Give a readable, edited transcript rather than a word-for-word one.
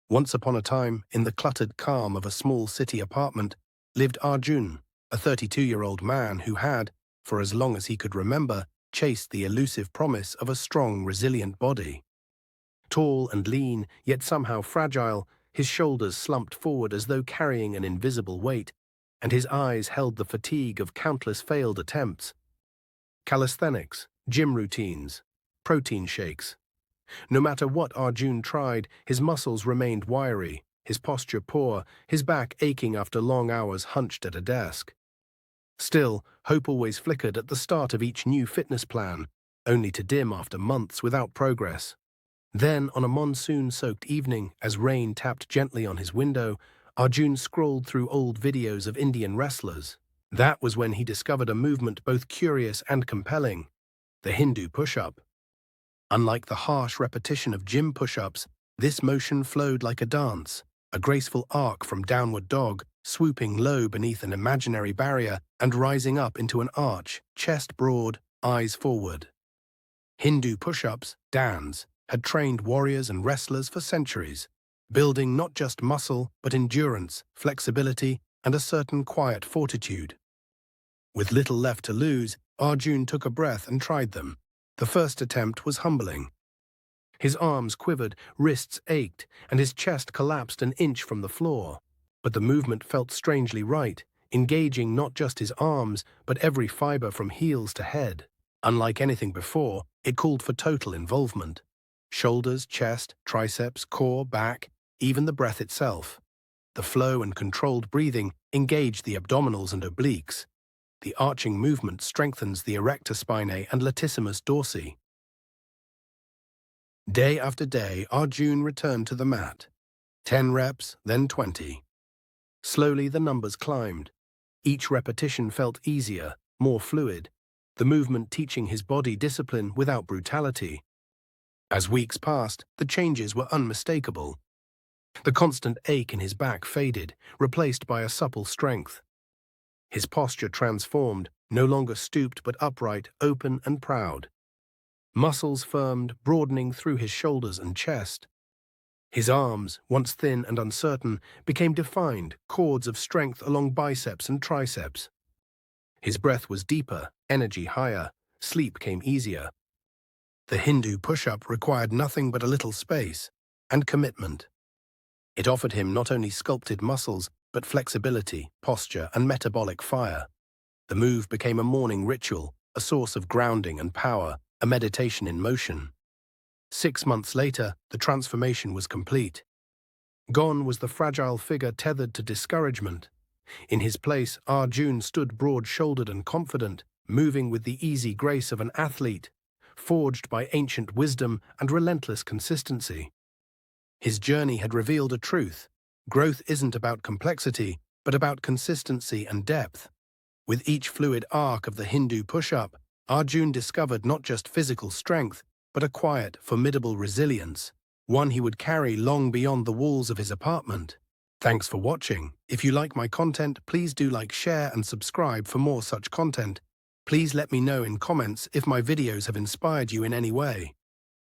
Once upon a time, in the cluttered calm of a small city apartment, lived Arjun, a 32-year-old man who had, for as long as he could remember, chased the elusive promise of a strong, resilient body. Tall and lean, yet somehow fragile, his shoulders slumped forward as though carrying an invisible weight, and his eyes held the fatigue of countless failed attempts. Calisthenics, gym routines, protein shakes. No matter what Arjun tried, his muscles remained wiry, his posture poor, his back aching after long hours hunched at a desk. Still, hope always flickered at the start of each new fitness plan, only to dim after months without progress. Then, on a monsoon-soaked evening, as rain tapped gently on his window, Arjun scrolled through old videos of Indian wrestlers. That was when he discovered a movement both curious and compelling: the Hindu push-up. Unlike the harsh repetition of gym push-ups, this motion flowed like a dance, a graceful arc from downward dog, swooping low beneath an imaginary barrier and rising up into an arch, chest broad, eyes forward. Hindu push-ups, Dans, had trained warriors and wrestlers for centuries, building not just muscle but endurance, flexibility, and a certain quiet fortitude. With little left to lose, Arjun took a breath and tried them. The first attempt was humbling. His arms quivered, wrists ached, and his chest collapsed an inch from the floor. But the movement felt strangely right, engaging not just his arms, but every fiber from heels to head. Unlike anything before, it called for total involvement. Shoulders, chest, triceps, core, back, even the breath itself. The flow and controlled breathing engaged the abdominals and obliques. The arching movement strengthens the erector spinae and latissimus dorsi. Day after day, Arjun returned to the mat. 10 reps, then 20. Slowly the numbers climbed. Each repetition felt easier, more fluid, the movement teaching his body discipline without brutality. As weeks passed, the changes were unmistakable. The constant ache in his back faded, replaced by a supple strength. His posture transformed, no longer stooped but upright, open and proud. Muscles firmed, broadening through his shoulders and chest. His arms, once thin and uncertain, became defined, cords of strength along biceps and triceps. His breath was deeper, energy higher, sleep came easier. The Hindu push-up required nothing but a little space and commitment. It offered him not only sculpted muscles, but flexibility, posture, and metabolic fire. The move became a morning ritual, a source of grounding and power, a meditation in motion. 6 months later, the transformation was complete. Gone was the fragile figure tethered to discouragement. In his place, Arjun stood broad-shouldered and confident, moving with the easy grace of an athlete, forged by ancient wisdom and relentless consistency. His journey had revealed a truth: growth isn't about complexity, but about consistency and depth. With each fluid arc of the Hindu push-up, Arjun discovered not just physical strength, but a quiet, formidable resilience, one he would carry long beyond the walls of his apartment. Thanks for watching. If you like my content, please do like, share, and subscribe for more such content. Please let me know in comments if my videos have inspired you in any way.